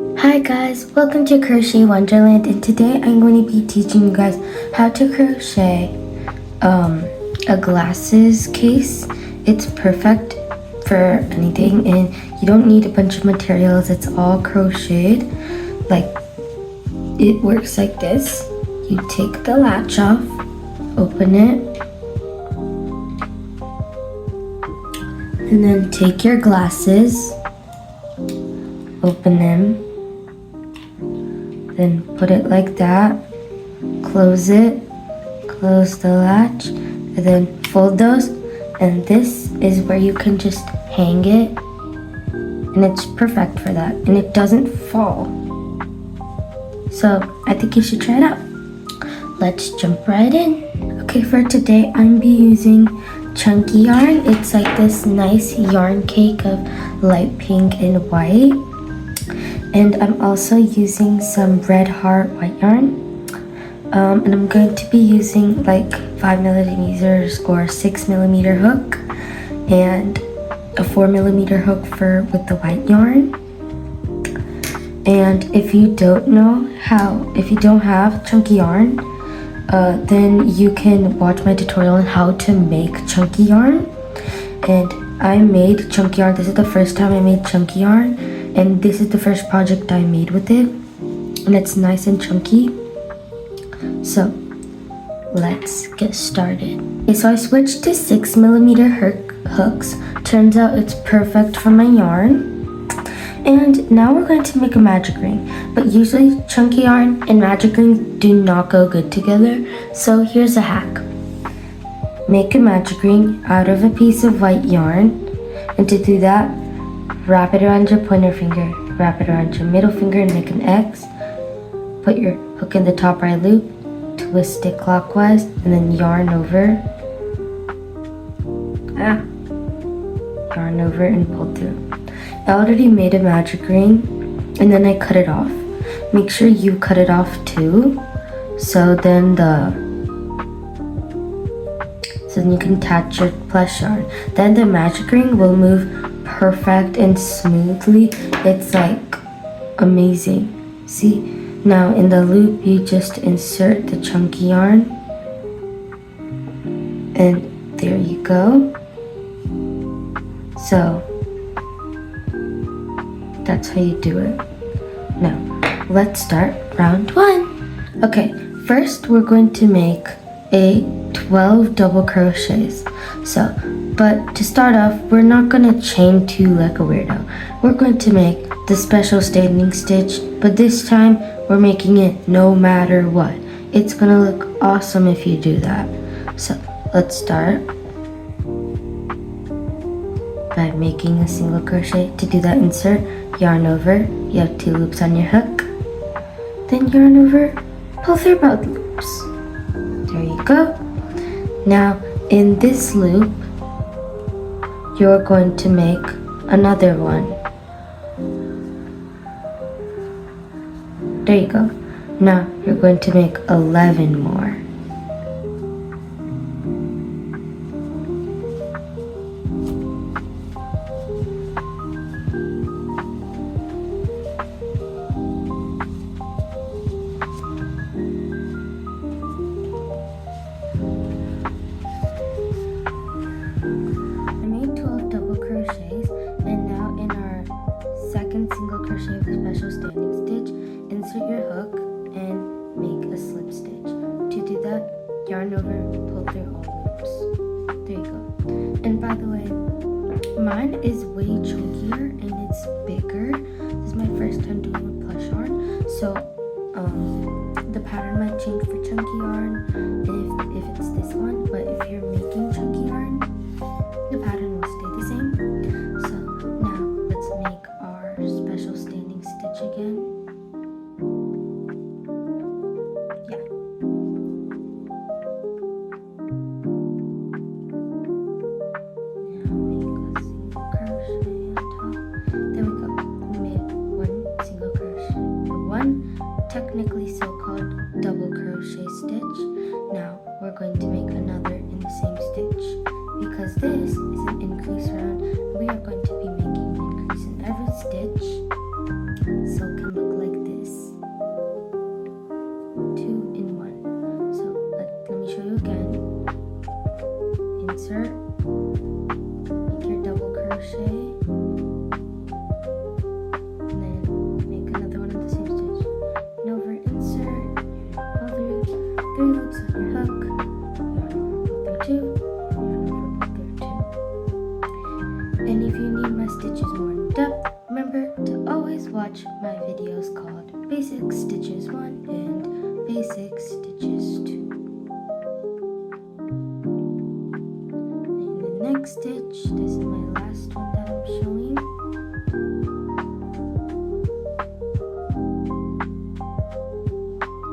Hi guys, welcome to Crochet Wonderland, and today I'm going to be teaching you guys how to crochet a glasses case. It's perfect for anything and you don't need a bunch of materials. It's all crocheted. Like, it works like this. You take the latch off, open it, and then take your glasses, open them, then put it like that, close it, close the latch, and then fold those, and this is where you can just hang it, and it's perfect for that, and it doesn't fall. So I think you should try it out. Let's jump right in. Okay, for today I'm be using chunky yarn. It's like this nice yarn cake of light pink and white. And I'm also using some red heart white yarn. And I'm going to be using like 5mm or 6mm hook and a 4mm hook with the white yarn. And if you don't have chunky yarn, then you can watch my tutorial on how to make chunky yarn. And I made chunky yarn. This is the first time I made chunky yarn. And this is the first project I made with it, and it's nice and chunky. So let's get started. Okay, so I switched to 6mm hooks. Turns out it's perfect for my yarn. And now we're going to make a magic ring, but usually chunky yarn and magic rings do not go good together. So here's a hack. Make a magic ring out of a piece of white yarn, and to do that, wrap it around your pointer finger, wrap it around your middle finger and make an X. Put your hook in the top right loop, twist it clockwise, and then yarn over. Yarn over and pull through. I already made a magic ring, and then I cut it off. Make sure you cut it off too, so then you can attach your plush yarn. Then the magic ring will move perfect and smoothly. It's like amazing. See, now in the loop you just insert the chunky yarn, and there you go. So that's how you do it. Now let's start round 1. Okay, first we're going to make a 12 double crochets. But to start off, we're not going to chain 2 like a weirdo. We're going to make the special standing stitch, but this time we're making it no matter what. It's going to look awesome if you do that. So let's start by making a single crochet. To do that, insert, yarn over. You have 2 loops on your hook. Then yarn over, pull through both loops. There you go. Now in this loop, you're going to make another one. There you go. Now you're going to make 11 more. Single crochet with special standing stitch, insert your hook and make a slip stitch. To do that, yarn over, pull through all loops. There you go. And by the way, mine is way chunkier and it's bigger. This is my first time doing with plush yarn, so the pattern might change for chunky yarn if it's this one, but if you're making chunky yarn, the pattern will stay the same. So now let's make our special standing stitch again. Yeah. Now make a single crochet on top. There we go. We made 1 single crochet. One technically so-called double crochet stitch. Now we're going to make another in the same stitch. Because this is an increase round, we are going to be making an increase in every stitch, so it can insert, make your double crochet, and then make another one of the same stitch. And over, insert, pull through 3 loops on your hook, yarn over, pull through 2, yarn over, pull through 2. And if you need my stitches more in depth, remember to always watch my videos called Basic Stitches 1 and Basic Stitches 2. Next stitch, this is my last one that I'm showing.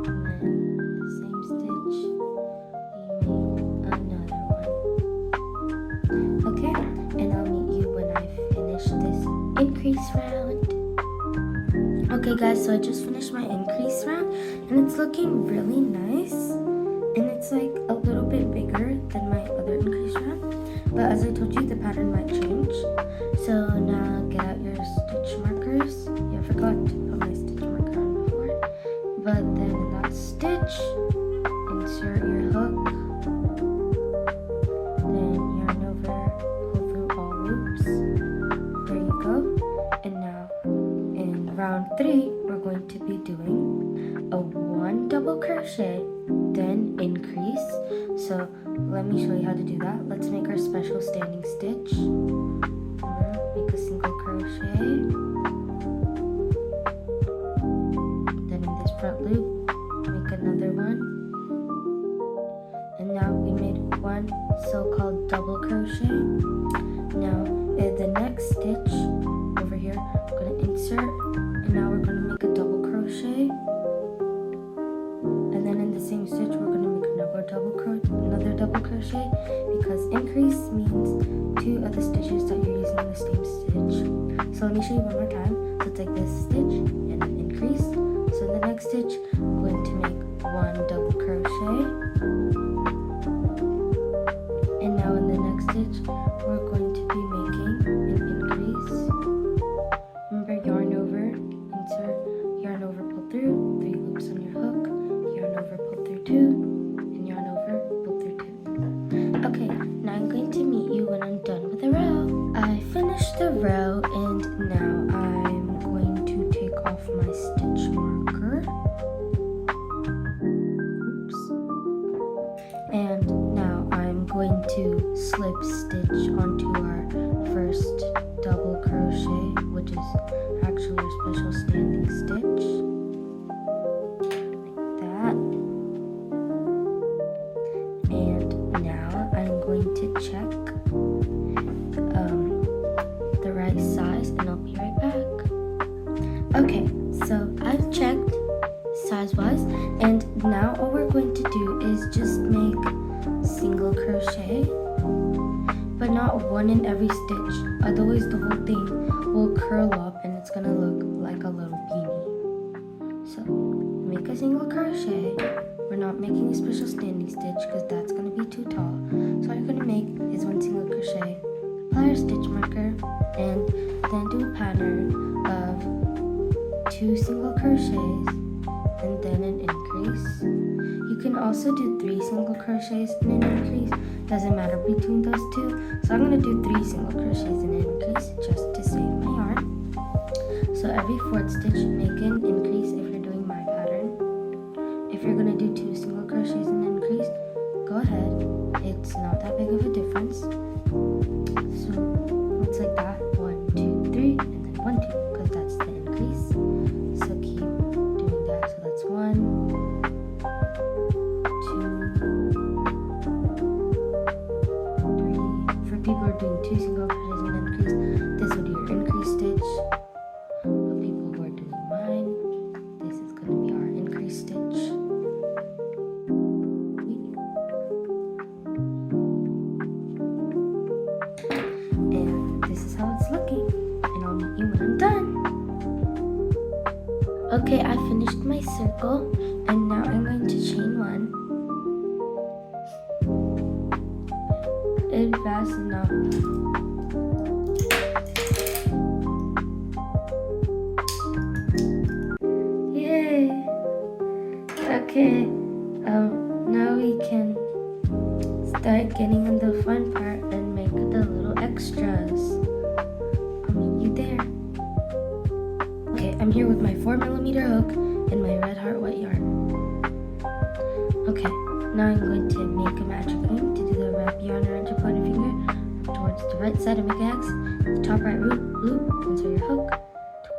And then the same stitch, we make another one. Okay, and I'll meet you when I finish this increase round. Okay guys, so I just finished my increase round and it's looking really nice. And it's like a little bit bigger than my other increase round. But as I told you, the pattern might change. So now get out your stitch markers. Yeah, I forgot to put my stitch marker on before. But then in that stitch, insert your hook. Then yarn over, pull through all loops. There you go. And now in round 3, we're going to be doing a 1 double crochet, then increase. So let me show you how to do that. Let's make our special standing stitch. Make a single crochet. Then in this front loop, make another one. And now we made 1 so-called double crochet. Now in the next stitch over here, I'm going to insert, and now we're going to make a double crochet. And then in the same stitch, we're going to make another double crochet, because increase means 2 of the stitches that you're using in the same stitch. So let me show you one more time. So it's like this stitch and an increase. So in the next stitch, I'm going to make 1 double crochet. And now in the next stitch, we're going to be making an increase. Remember, yarn over, insert, yarn over, pull through, 3 loops on your hook, yarn over, pull through 2, and yarn over, pull through 2. Okay, now I'm going to meet you when I'm done with the row. I finished the row and now I'm going to take off my stitch marker. Oops. And now I'm going to slip stitch onto our first double crochet, which is actually our special standing stitch. Check the right size and I'll be right back. Okay, so I've checked size-wise, and now all we're going to do is just make single crochet, but not 1 in every stitch, otherwise the whole thing will curl up and it's gonna look like a little beanie. So make a single crochet. We're not making a special standing stitch because that's going to be too tall. So all you're going to make is 1 single crochet, apply your stitch marker, and then do a pattern of 2 single crochets and then an increase. You can also do 3 single crochets and an increase. Doesn't matter between those 2. So I'm going to do 3 single crochets and an increase just to save my yarn. So every 4th stitch, make an increase if you're doing my pattern. If you're going to do 2 single crochets and an increase, go ahead. It's not that big of a difference. So it's like that. 1, 2, 3, and then 1, 2, because that's the increase. So keep doing that. So that's 1, 2, 3. For people who are doing 2 single crochets and an increase, this would be your increase stitch. For people who are doing mine, this is going to be our increase stitch. Okay, I finished my circle, and now I'm going to chain 1. And fast enough. Yay! Okay, now we can start getting in the fun part and make the little extras. I'll meet you there. Okay, I'm here with my 4mm hook and my red heart white yarn. Okay, now I'm going to make a magic ring. To do the wrap yarn around your pointer finger towards the right side and make an X. The top right loop, insert your hook,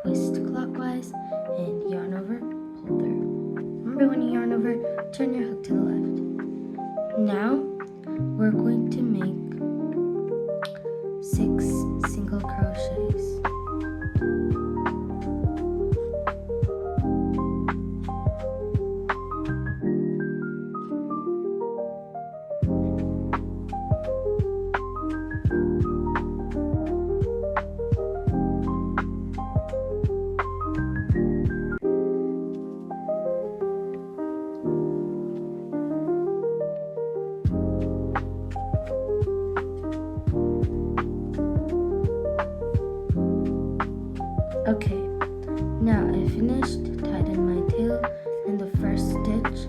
twist clockwise, and yarn over, pull through. Remember, when you yarn over, turn your hook to the left. Now, we're going to make 6 single crochets. Okay, now I finished, tied in my tail. In the first stitch,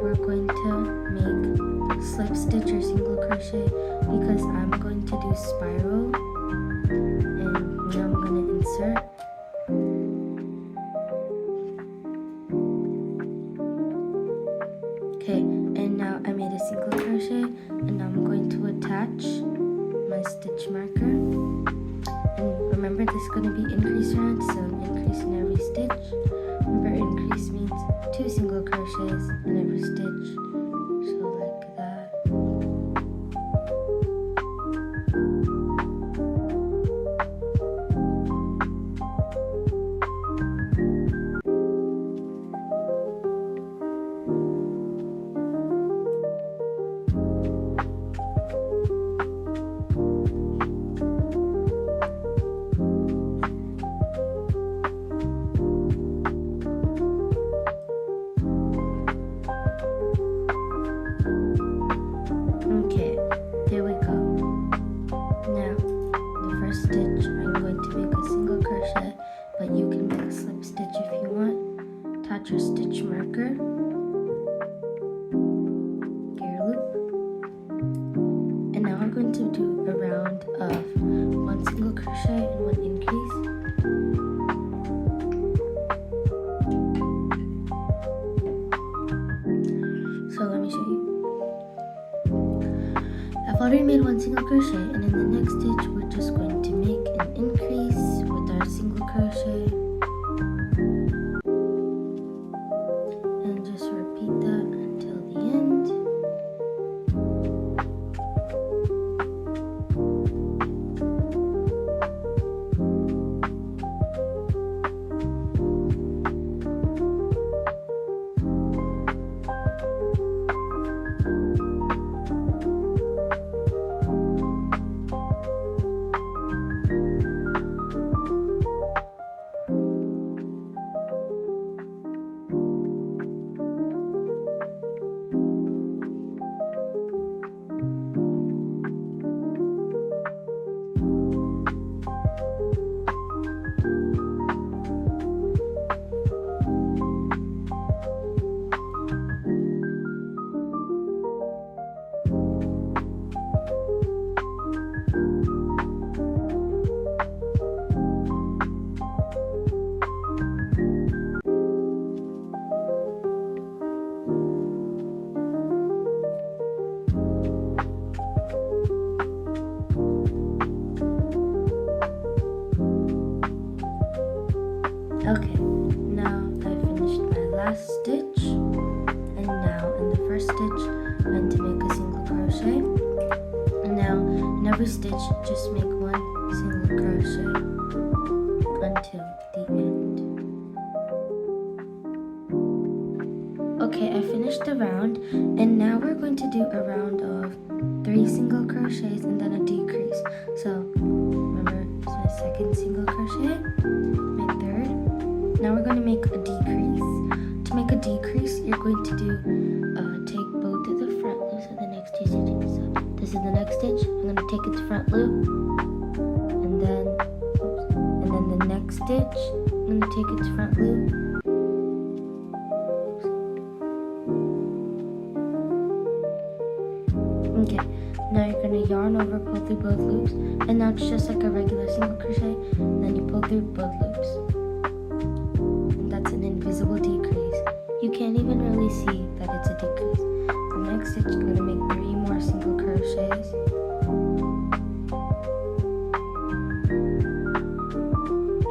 we're going to make slip stitch or single crochet because I'm going to do spiral. And now I'm going to insert. Okay, and now I made a single crochet, and now I'm going to attach my stitch marker. And remember, this is going to be increase round, so an increase in every stitch. Remember, increase means 2 single crochets in every stitch, so like that. Okay, there we go. Now, the first stitch, I'm going to make a single crochet, but you can make a slip stitch if you want. Attach your stitch marker, get your loop, and now I'm going to do a round of 1 single crochet and 1 increase. So let me show you. I've already made 1 single crochet, and in the next stitch we're just going to make an increase with our single crochet and just repeat that until the end. Okay, now I finished my last stitch, and now in the first stitch I'm going to make a single crochet, and now in every stitch just make 1 single crochet until the end. Okay, I finished the round, and now we're going to do a round of 3 single crochets and then a decrease. So remember, it's my second single crochet, my third. Now we're going to make a decrease. To make a decrease, you're going to do take both of the front loops of the next 2 stitches. So this is the next stitch. I'm going to take its front loop, and then the next stitch, I'm going to take its front loop. Okay, now you're gonna yarn over, pull through both loops, and now it's just like a regular single crochet. Then you pull through both loops, and that's an invisible decrease. You can't even really see that it's a decrease. The next stitch, you're gonna make 3 more single crochets.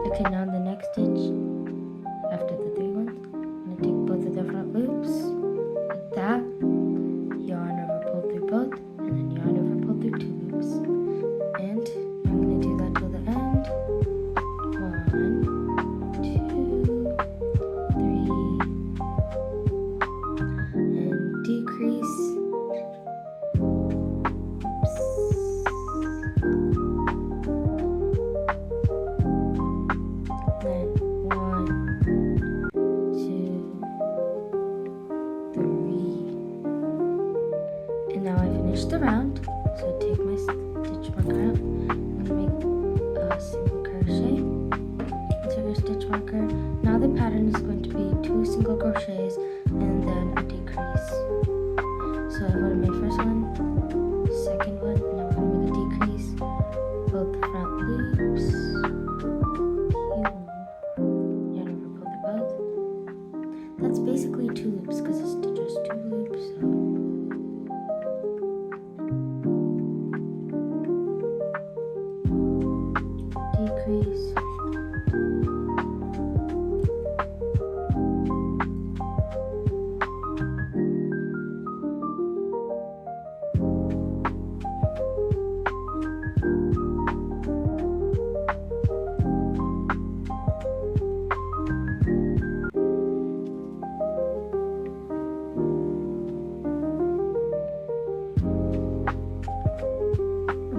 Okay, now the next stitch, after the 3 ones, I'm gonna take both of the front loops, like that, yarn over, pull through both, and then yarn over, pull through 2 loops. And I'm gonna do that till the end. 1, 2, 3, and decrease. Then 1, 2, 3. And now I finished the round. So take my stitch marker out. I'm gonna make a single crochet into your stitch marker. Now the pattern is going to be 2 single crochets and then a decrease. So I'm gonna make first one, second one, and now we're gonna make a decrease. Both front loops. Yarn over, pull through both. That's basically 2 loops because it's just 2 loops. So. Decrease.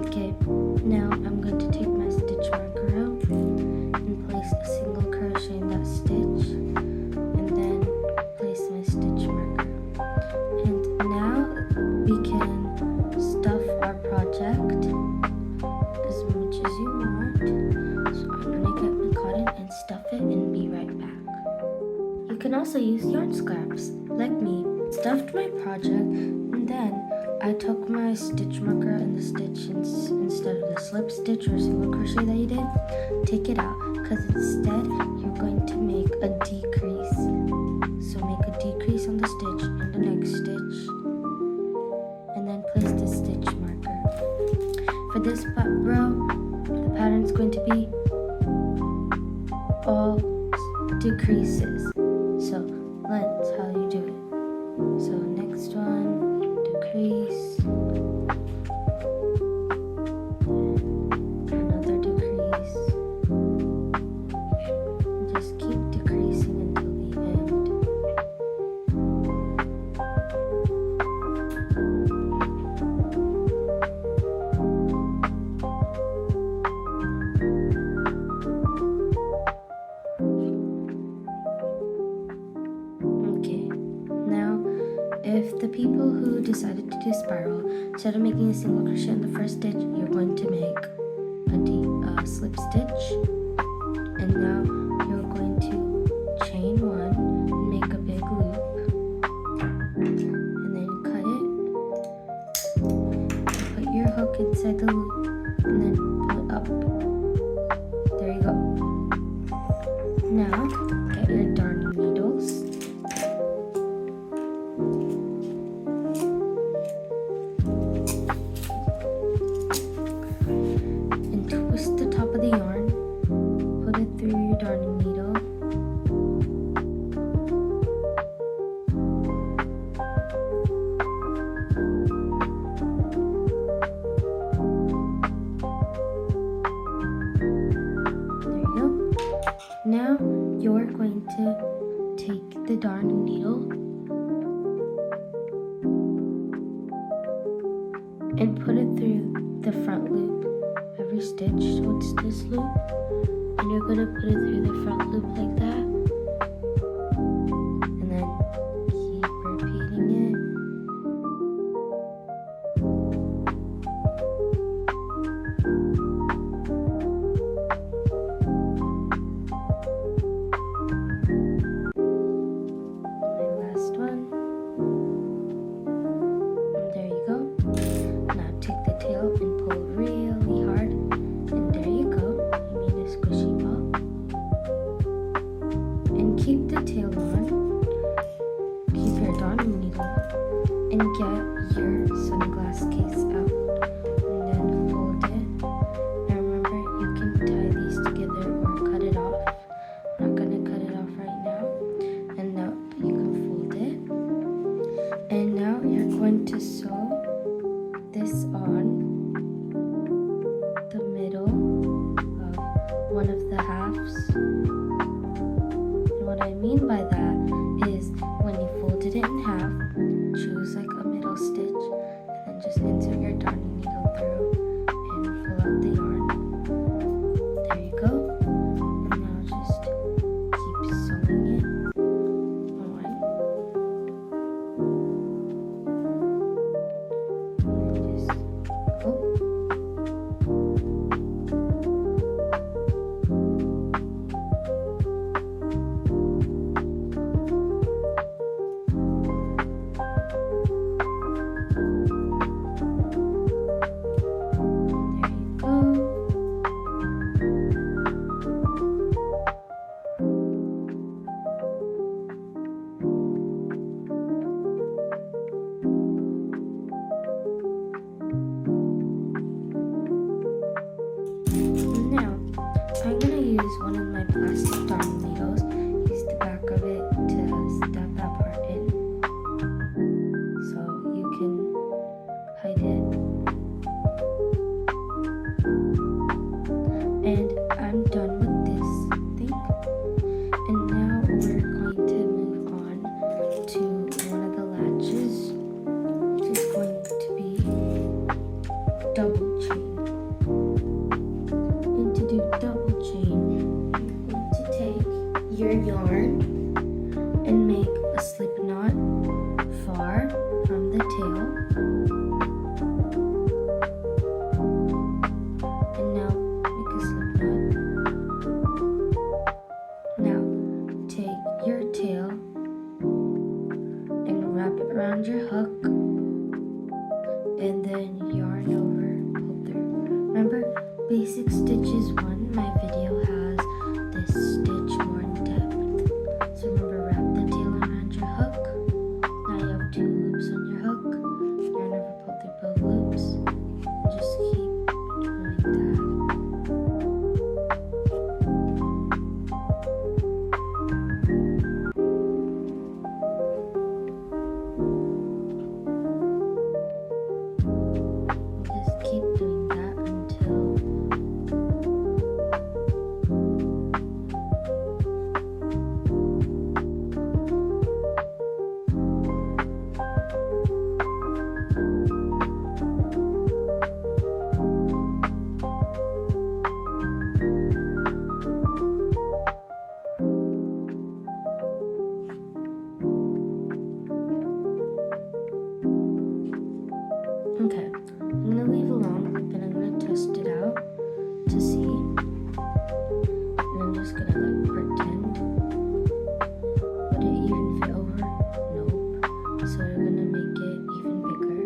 Okay, now I'm going to take my stitch marker out and place a single crochet in that stitch, and then place my stitch marker. And now we can stuff our project as much as you want. So I'm gonna get my cotton and stuff it and be right back. You can also use yarn scraps, like me. Stuffed my project, and then I took my stitch marker and the stitch instead of the slip stitch or single crochet that you did, take it out, because instead you're going to make a decrease. So make a decrease on the stitch and the next stitch, and then place the stitch marker. For this row, the pattern is going to be all decreases. So that's how you do it. So next one, decrease, another decrease, and just keep decreasing until the end. Okay, now if the people who decided to do spiral, instead of making a single crochet in the first stitch, you're going to make a slip stitch, and now you're going to chain 1 and make a big loop, and then cut it, and put your hook inside the loop, and then pull it up. There you go. Now get your darning needles. Twist the top of the yarn, put it through your darning needle, there you go. Now you're going to take the darning needle and put it through the front loop. Every stitch, so it's this loop, and you're going to put it through the front loop like that, and then keep repeating it. My last one, and there you go. plastic darn needles. Use the back of it to stab that part in, so you can hide it. And I'm done with this thing. And now we're going to move on to one of the latches, which is going to be double chain. And to do double chain, you're going to take your yarn and make a slip knot far from the tail. And now make a slip knot. Now take your tail and wrap it around your hook, and then yarn over, pull through. Remember, basic stitches 1, my video has this stitch more in depth. So remember, wrap the tail around your hook. Now you have 2 loops on your hook. Yarn over, pull through both loops, and just keep doing that. Just keep doing that until okay, I'm going to leave a long loop and I'm going to test it out to see. And I'm just going to like pretend. Would it even fit over? Nope. So we're going to make it even bigger.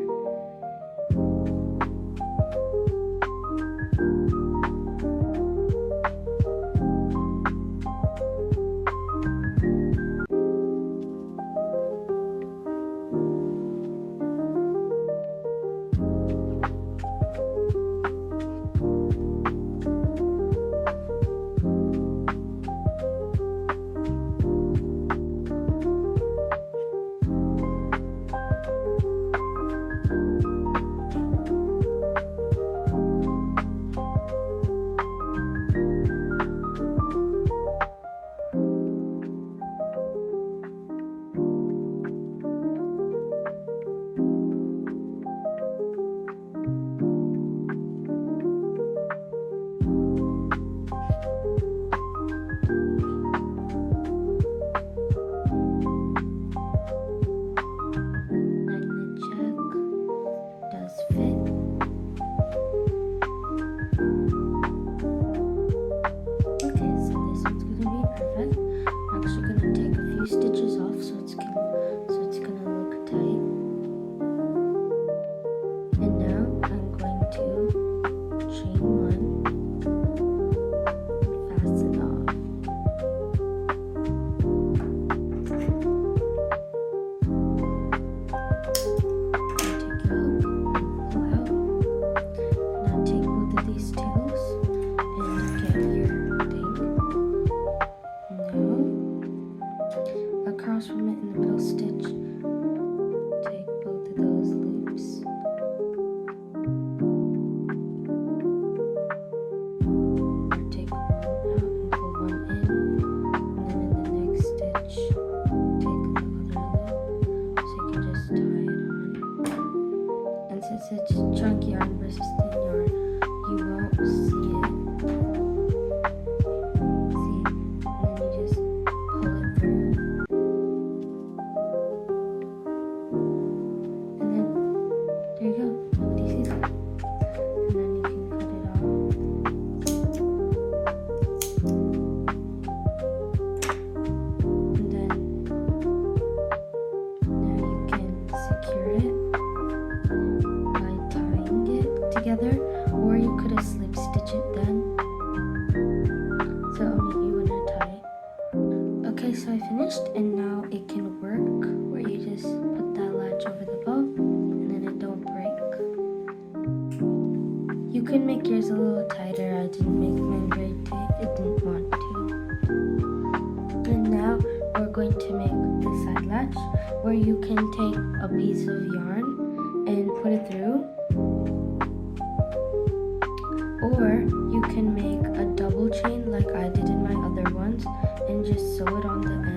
Across from it in the middle stitch, take both of those loops, or take one out and pull one in, and then in the next stitch take the other loop, so you can just tie it on. And since it's chunky yarn versus thin yarn, you won't see it. Together, or you could have slip stitch it then. So I'll meet you when I tie it. Okay, so I finished, and now it can work where you just put that latch over the bow and then it don't break. You can make yours a little tighter. I didn't make mine very tight. It didn't want to. now we're going to make the side latch, where you can take a piece of yarn and put it through, or you can make a double chain like I did in my other ones and just sew it on the end.